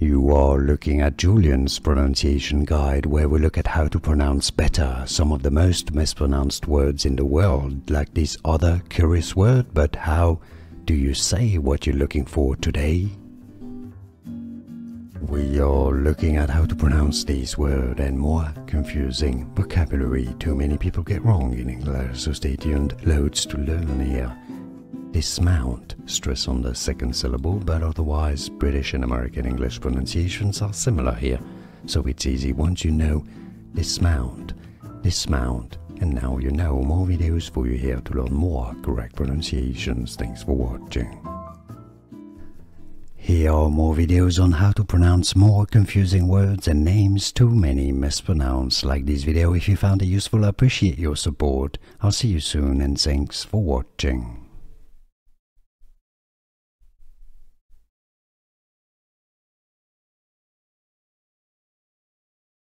You are looking at Julian's pronunciation guide, where we look at how to pronounce better some of the most mispronounced words in the world, like this other curious word. But how do you say what you're looking for today? We are looking at how to pronounce this word and more confusing vocabulary too many people get wrong in English, so stay tuned, loads to learn here. Dismount, stress on the second syllable, but otherwise British and American English pronunciations are similar here, so it's easy once you know dismount, dismount, and now you know. More videos for you here to learn more correct pronunciations. Thanks for watching. Here are more videos on how to pronounce more confusing words and names too many mispronounced. Like this video if you found it useful. I appreciate your support. I'll see you soon and thanks for watching.